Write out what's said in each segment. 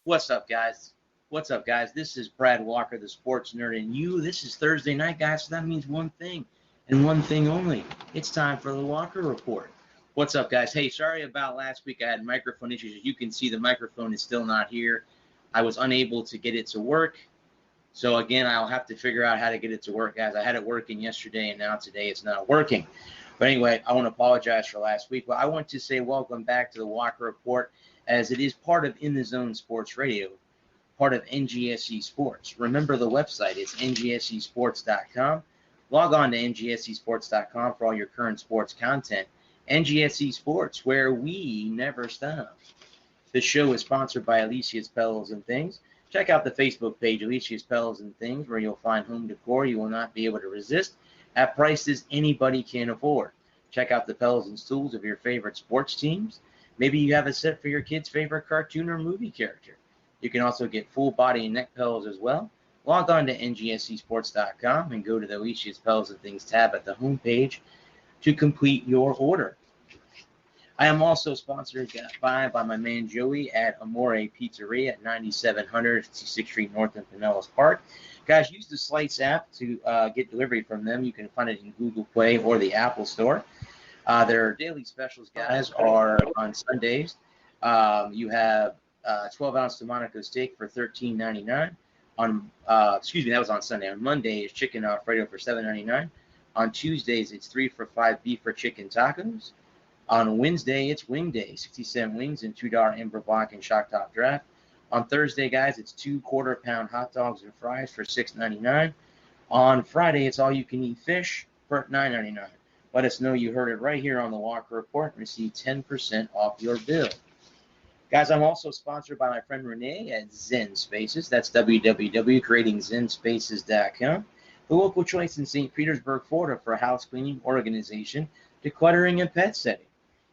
What's up, guys? What's up, guys? This is Brad Walker, the sports nerd, and this is Thursday night, guys, so that means one thing, and one thing only. It's time for the Walker Report. What's up, guys? Hey, sorry about last week. I had microphone issues. As you can see, the microphone is still not here. I was unable to get it to work. So, again, I'll have to figure out how to get it to work, guys. I had it working yesterday, and now today it's not working. But anyway, I want to apologize for last week. But I want to say welcome back to the Walker Report, as it is part of In the Zone Sports Radio, part of NGSE Sports. Remember the website. It's ngsesports.com. Log on to ngsesports.com for all your current sports content. NGSE Sports, where we never stop. This show is sponsored by Alicia's Pillows and Things. Check out the Facebook page, Alicia's Pillows and Things, where you'll find home decor you will not be able to resist at prices anybody can afford. Check out the pillows and stools of your favorite sports teams. Maybe you have a set for your kid's favorite cartoon or movie character. You can also get full body and neck pillows as well. Log on to ngsesports.com and go to the Alicia's Pillows and Things tab at the homepage to complete your order. I am also sponsored by my man Joey at Amore Pizzeria at 9700 66th Street North in Pinellas Park. Guys, use the Slice app to get delivery from them. You can find it in Google Play or the Apple Store. Their daily specials, guys, are on Sundays. You have 12-ounce Delmonico steak for $13.99. That was on Sunday. On Monday is chicken Alfredo for $7.99. On Tuesdays, it's 3 for $5 beef or chicken tacos. On Wednesday, it's wing day, 60-cent wings and $2 Amber Block and Shock Top Draft. On Thursday, guys, it's 2 quarter-pound hot dogs and fries for $6.99. On Friday, it's all-you-can-eat fish for $9.99. Let us know you heard it right here on the Walker Report and receive 10% off your bill. Guys, I'm also sponsored by my friend Renee at Zen Spaces. That's www.creatingzenspaces.com. The local choice in St. Petersburg, Florida for a house cleaning organization, decluttering, and pet setting.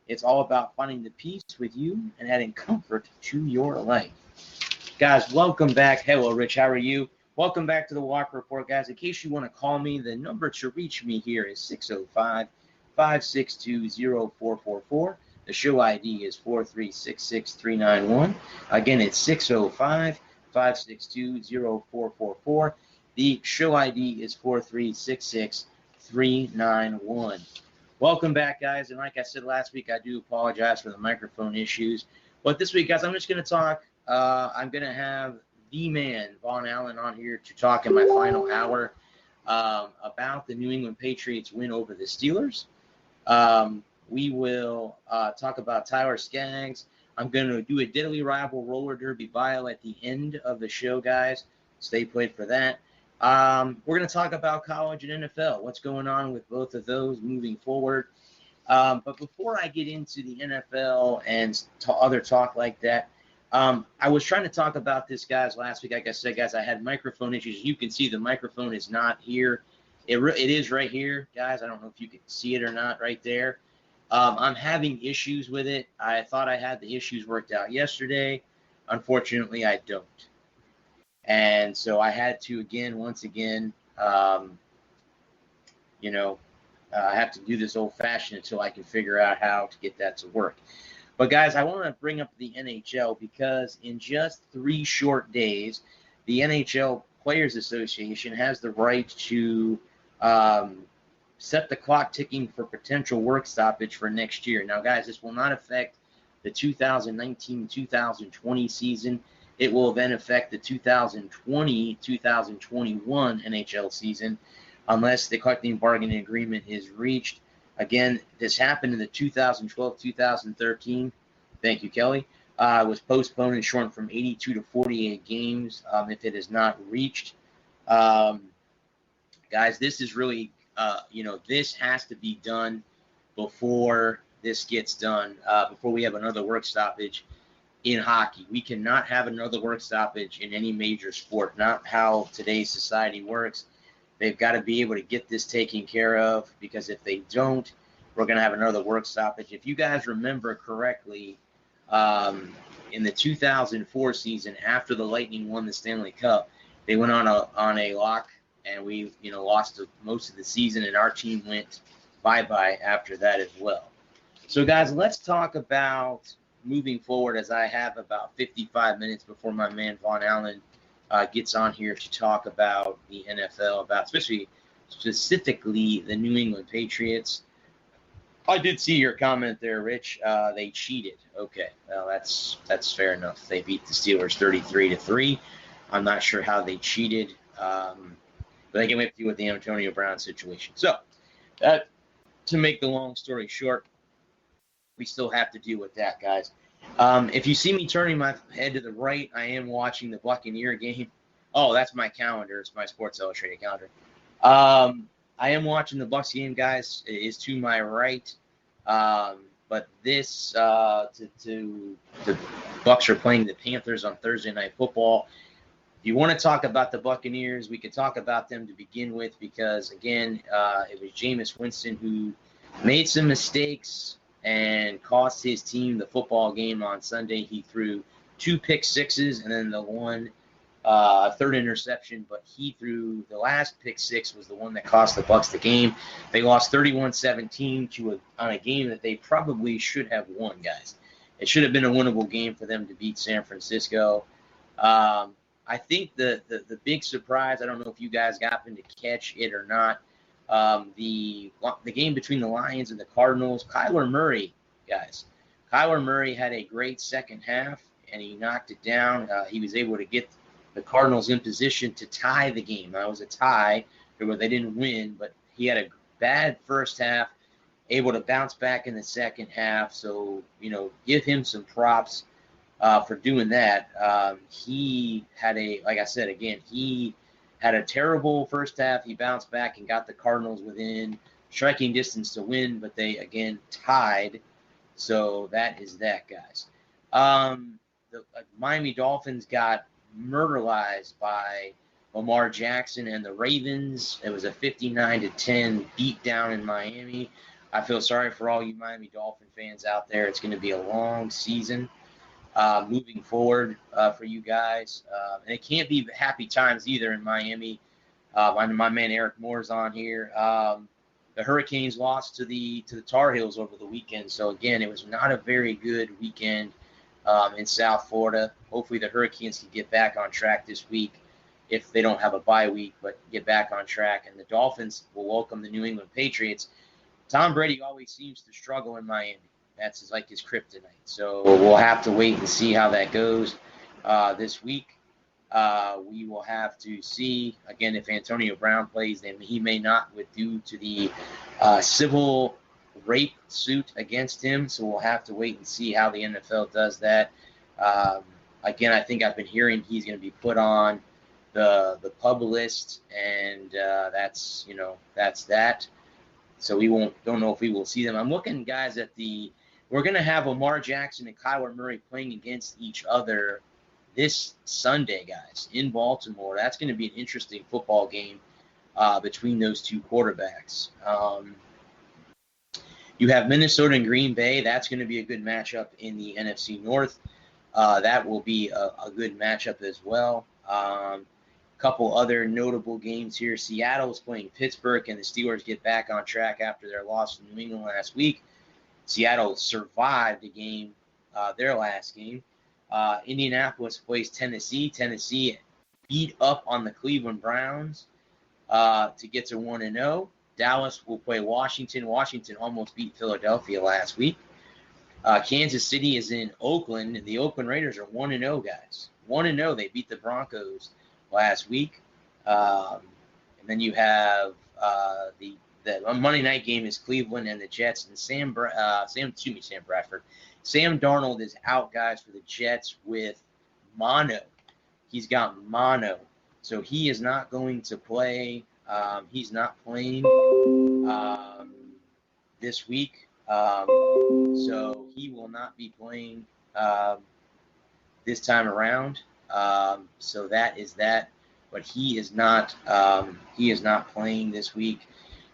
It's all about finding the peace with you and adding comfort to your life. Guys, welcome back. Hello, Rich. How are you? Welcome back to the Walker Report, guys. In case you want to call me, the number to reach me here is 605-562-0444. The show ID is 4366391. Again, it's 605-562-0444. The show ID is 4366391. Welcome back, guys. And like I said last week, I do apologize for the microphone issues. But this week, guys, I'm just going to talk. I'm going to have the man, VonAllen, on here to talk in my final hour about the New England Patriots win over the Steelers. We will talk about Tyler Skaggs. I'm going to do a deadly rival roller derby bio at the end of the show, guys. Stay played for that. We're going to talk about college and NFL, what's going on with both of those moving forward. But before I get into the NFL and other talk like that, I was trying to talk about this, guys, last week. Like I said, guys, I had microphone issues. You can see the microphone is not here. It is right here, guys. I don't know if you can see it or not right there. I'm having issues with it. I thought I had the issues worked out yesterday. Unfortunately, I don't. And so I had to, once again, I have to do this old-fashioned until I can figure out how to get that to work. But, guys, I want to bring up the NHL because in just 3 short days, the NHL Players Association has the right to set the clock ticking for potential work stoppage for next year. Now, guys, this will not affect the 2019-2020 season. It will then affect the 2020-2021 NHL season unless the collective bargaining agreement is reached. Again, this happened in the 2012-2013. Thank you, Kelly. It was postponed and shortened from 82 to 48 games if it is not reached. Guys, this is really, this has to be done before this gets done, before we have another work stoppage in hockey. We cannot have another work stoppage in any major sport, not how today's society works. They've got to be able to get this taken care of because if they don't, we're going to have another work stoppage. If you guys remember correctly, in the 2004 season, after the Lightning won the Stanley Cup, they went on a lock, and we lost most of the season, and our team went bye-bye after that as well. So, guys, let's talk about moving forward, as I have about 55 minutes before my man VonAllen gets on here to talk about the NFL, about specifically the New England Patriots. I did see your comment there, Rich. They cheated. Okay, well, that's fair enough. They beat the Steelers 33-3. I'm not sure how they cheated, but I can wait for you with the Antonio Brown situation. So, to make the long story short, we still have to deal with that, guys. If you see me turning my head to the right, I am watching the Buccaneer game. Oh, that's my calendar. It's my Sports Illustrated calendar. I am watching the Bucs game, guys. It is to my right. But this, the Bucs are playing the Panthers on Thursday Night Football. If you want to talk about the Buccaneers, we could talk about them to begin with because, again, it was Jameis Winston who made some mistakes and cost his team the football game on Sunday. He threw 2 pick sixes and then the one third interception, but he threw the last pick six was the one that cost the Bucs the game. They lost 31-17 on a game that they probably should have won, guys. It should have been a winnable game for them to beat San Francisco. I think the big surprise, I don't know if you guys happened to catch it or not, the game between the Lions and the Cardinals, Kyler Murray, guys. Kyler Murray had a great second half, and he knocked it down. He was able to get the Cardinals in position to tie the game. That was a tie where they didn't win, but he had a bad first half, able to bounce back in the second half. So, give him some props for doing that. He had like I said, again, he had a terrible first half. He bounced back and got the Cardinals within striking distance to win, but they, again, tied. So that is that, guys. The Miami Dolphins got murderized by Lamar Jackson and the Ravens. It was a 59-10 beatdown in Miami. I feel sorry for all you Miami Dolphin fans out there. It's going to be a long season moving forward for you guys. And it can't be happy times either in Miami. My man Eric Moore's on here. The Hurricanes lost to the Tar Heels over the weekend. So, again, it was not a very good weekend in South Florida. Hopefully the Hurricanes can get back on track this week if they don't have a bye week, but get back on track. And the Dolphins will welcome the New England Patriots. Tom Brady always seems to struggle in Miami. That's like his kryptonite. So we'll have to wait and see how that goes this week. We will have to see, again, if Antonio Brown plays, then he may not due to the civil rape suit against him. So we'll have to wait and see how the NFL does that. Again, I think I've been hearing he's going to be put on the pub list, and that's that. So don't know if we will see them. I'm looking, guys, we're going to have Lamar Jackson and Kyler Murray playing against each other this Sunday, guys, in Baltimore. That's going to be an interesting football game between those two quarterbacks. You have Minnesota and Green Bay. That's going to be a good matchup in the NFC North. That will be a good matchup as well. Couple other notable games here. Seattle is playing Pittsburgh, and the Steelers get back on track after their loss to New England last week. Seattle survived the game, their last game. Indianapolis plays Tennessee. Tennessee beat up on the Cleveland Browns to get to 1-0. Dallas will play Washington. Washington almost beat Philadelphia last week. Kansas City is in Oakland. The Oakland Raiders are 1-0, guys. 1-0. They beat the Broncos last week. And then you have the Monday night game is Cleveland and the Jets. And Sam Bradford. Sam Darnold is out, guys, for the Jets with mono. He's got mono. So he is not going to play. He's not playing this week. So he will not be playing this time around. So that is that. But he is not playing this week.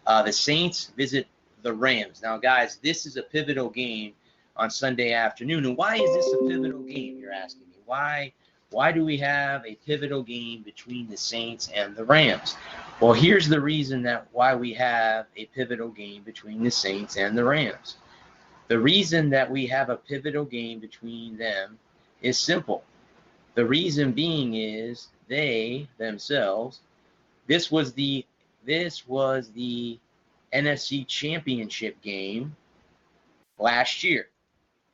The Saints visit the Rams. Now, guys, this is a pivotal game on Sunday afternoon. And why is this a pivotal game, you're asking me? Why do we have a pivotal game between the Saints and the Rams? Well, here's the reason why we have a pivotal game between the Saints and the Rams. The reason that we have a pivotal game between them is simple. The reason being is they themselves, this was the NFC Championship game last year.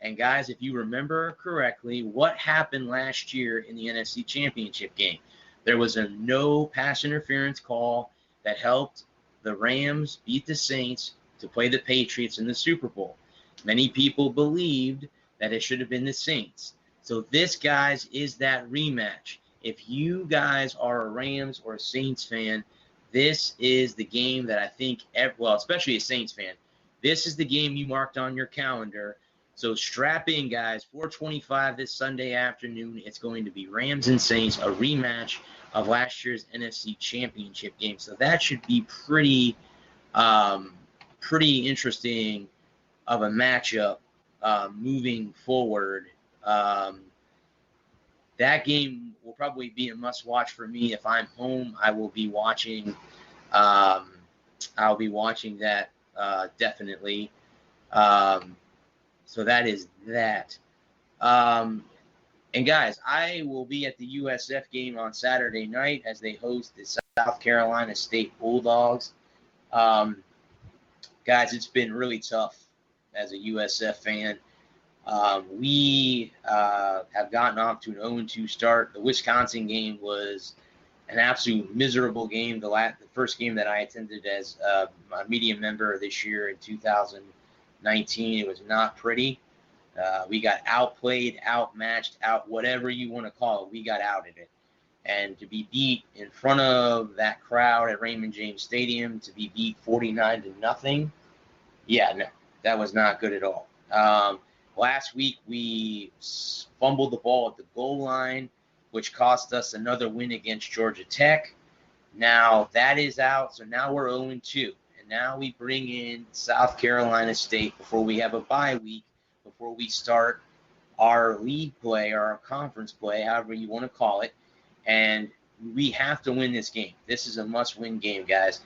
And guys, if you remember correctly, what happened last year in the NFC Championship game? There was a no pass interference call that helped the Rams beat the Saints to play the Patriots in the Super Bowl. Many people believed that it should have been the Saints. So this, guys, is that rematch. If you guys are a Rams or a Saints fan, this is the game that I think, well, especially a Saints fan, this is the game you marked on your calendar. So strap in, guys. 4:25 this Sunday afternoon. It's going to be Rams and Saints, a rematch of last year's NFC Championship game. So that should be pretty interesting of a matchup moving forward. That game will probably be a must-watch for me. If I'm home, I will be watching. I'll be watching that definitely. So that is that. And guys, I will be at the USF game on Saturday night as they host the South Carolina State Bulldogs. Guys, it's been really tough as a USF fan. We have gotten off to an 0-2 start. The Wisconsin game was an absolute miserable game. The first game that I attended as a media member this year in 2019, it was not pretty. We got outplayed, outmatched, whatever you want to call it. We got out of it. And to be beat in front of that crowd at Raymond James Stadium, to be beat 49-0, yeah, no, that was not good at all. Last week, we fumbled the ball at the goal line, which cost us another win against Georgia Tech. Now that is out, so now we're 0-2. And now we bring in South Carolina State before we have a bye week, before we start our league play or our conference play, however you want to call it. And we have to win this game. This is a must-win game, guys.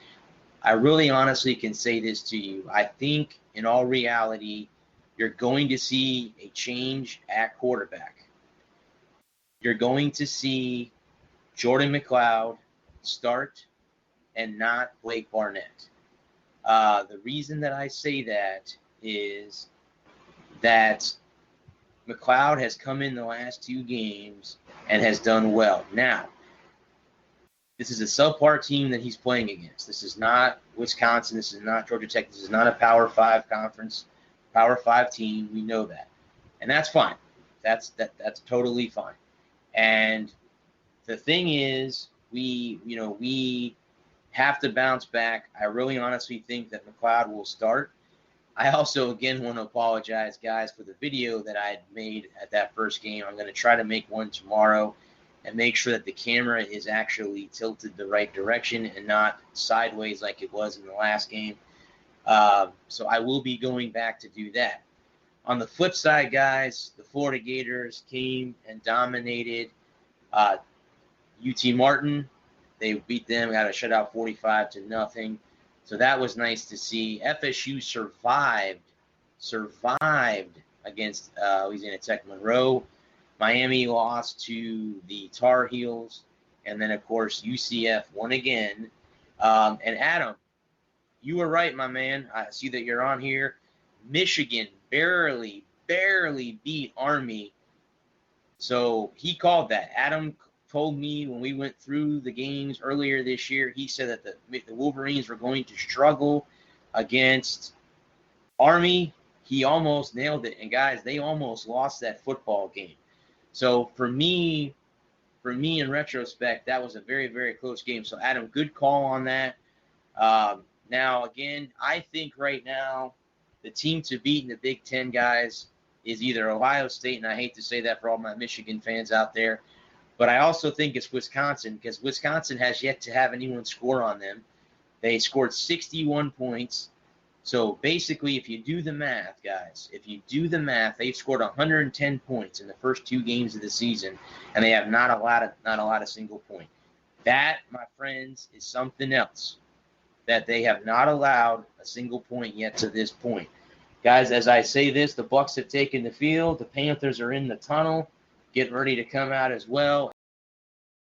I really honestly can say this to you. I think in all reality, you're going to see a change at quarterback. You're going to see Jordan McLeod start and not Blake Barnett. The reason that I say that is that McLeod has come in the last 2 games and has done well. Now, this is a subpar team that he's playing against. This is not Wisconsin. This is not Georgia Tech. This is not a Power 5 conference, Power 5 team. We know that. And that's fine. That's totally fine. And the thing is, we have to bounce back. I really honestly think that McLeod will start. I also, again, want to apologize, guys, for the video that I had made at that first game. I'm going to try to make one tomorrow and make sure that the camera is actually tilted the right direction and not sideways like it was in the last game. So I will be going back to do that. On the flip side, guys, the Florida Gators came and dominated UT Martin. They beat them, got a shutout 45-0. So that was nice to see. FSU survived against Louisiana Tech Monroe. Miami lost to the Tar Heels. And then, of course, UCF won again. And Adam, you were right, my man. I see that you're on here. Michigan barely beat Army. So he called that. Adam told me when we went through the games earlier this year, he said that the Wolverines were going to struggle against Army. He almost nailed it. And, guys, they almost lost that football game. So for me, in retrospect, that was a very, very close game. So, Adam, good call on that. Now, again, I think right now the team to beat in the Big Ten, guys, is either Ohio State, and I hate to say that for all my Michigan fans out there, but I also think it's Wisconsin because Wisconsin has yet to have anyone score on them. They scored 61 points. So basically, if you do the math, guys, they've scored 110 points in the first 2 games of the season, and they have not allowed a single point. That, my friends, is something else, that they have not allowed a single point yet to this point. Guys, as I say this, the Bucs have taken the field. The Panthers are in the tunnel, getting ready to come out as well.